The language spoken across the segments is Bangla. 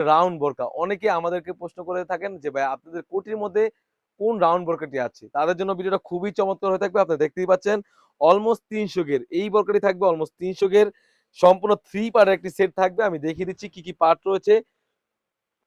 রাউন্ড বোরকা। অনেকে আমাদেরকে প্রশ্ন করে থাকেন যে ভাই আপনাদের কোটির মধ্যে কোন রাউন্ড বোরকাটি আছে? তাদের জন্য ভিডিওটা খুবই চমৎকার হয়ে থাকবে। আপনারা দেখতেই পাচ্ছেন অলমোস্ট ৩০০ গের। এই বোরকাটি থাকবে অলমোস্ট ৩০০ গের। সম্পূর্ণ 3 পার্টের একটি সেট থাকবে। আমি দেখিয়ে দিচ্ছি কি, কি পার্ট রয়েছে।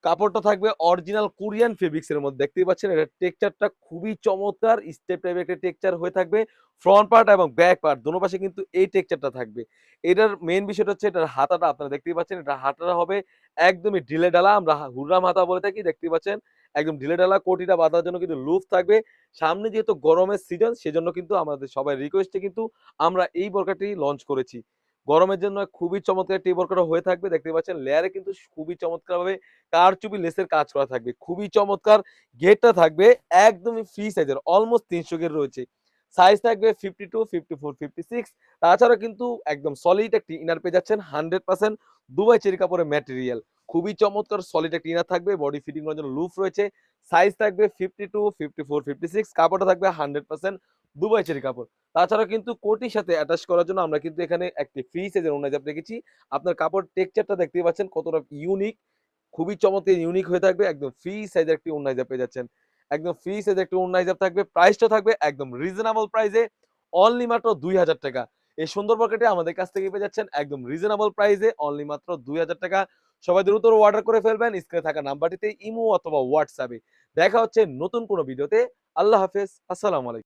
কাপড়টা থাকবে অরিজিনাল কোরিয়ান ফেব্রিক্স এর মধ্যে। দেখতেই পাচ্ছেন এটার টেক্সচারটা খুবই চমৎকার। স্টেপ টাইপের একটা টেক্সচার হয়ে থাকবে। ফ্রন্ট পার্ট এবং ব্যাক পার্ট দোনো পাশে কিন্তু এই টেক্সচারটা থাকবে। এটার মেইন বিষয়টা হচ্ছে এটার হাতাটা আপনারা দেখতেই পাচ্ছেন। এটার হাতাটা হবে একদমই ঢিলেঢালা। আমরা হুররাম হাতা বলে থাকি। দেখতেই পাচ্ছেন একদম ঢিলেঢালা। কোটিটা বাঁধার জন্য কিন্তু লুজ থাকবে। সামনে যেহেতু গরমের সিজন সেজন্য কিন্তু আমাদের সবার রিকোয়েস্টে কিন্তু আমরা এই বোরকাটি লঞ্চ করেছি। গরমের জন্য খুবই চমৎকার একটি বোরকাটা হয়ে থাকবে। দেখতে পাচ্ছেন লেয়ারে কিন্তু খুবই চমৎকারভাবে কারচুপি লেসের কাজ করা থাকবে। খুবই চমৎকার। ঘেরটা থাকবে একদমই ফ্রি সাইজের। অলমোস্ট ৩০০ ঘের রয়েছে। সাইজ থাকবে 52, 54, 56। তাছাড়া কিন্তু একদম সলিড একটি ইনার পেয়ে যাচ্ছেন 100% দুবাই চেরি কাপড়ের ম্যাটেরিয়াল। খুবই চমৎকার সলিড একটি ইনার থাকবে। বডি ফিটিং করার জন্য লুফ রয়েছে। সাইজ থাকবে 52, 54, 56। কাপড়টা থাকবে 100% দুবাই চেরি কাপড়। তাছাড়া কিন্তু কোটির সাথে অ্যাটাচ করার জন্য আমরা কিন্তু এখানে একটি ফ্রি সাইজের ওড়না জাপ রেখেছি। আপনার কাপড় টেক্সচারটা দেখতেই পাচ্ছেন কতটা ইউনিক। খুবই চমৎকার ইউনিক হয়ে থাকবে। একদম ফ্রি সাইজের একটি ওড়না হিজাব পেয়ে যাচ্ছেন। একদম ফ্রি সাইজের একটি ওড়না হিজাব থাকবে। প্রাইসটা থাকবে একদম রিজনেবল প্রাইসে অনলি মাত্র ৳২,০০০। এই সুন্দর পকেটে আমাদের কাছ থেকে পেয়ে যাচ্ছেন একদম রিজনেবল প্রাইসে অনলি মাত্র ৳২,০০০। সবাই দ্রুত অর্ডার করে ফেলবেন। স্ক্রিনে থাকা নাম্বারটিতে ইমো অথবা হোয়াটসঅ্যাপে। দেখা হচ্ছে নতুন কোনো ভিডিওতে। আল্লাহ হাফেজ। আসসালামু আলাইকুম।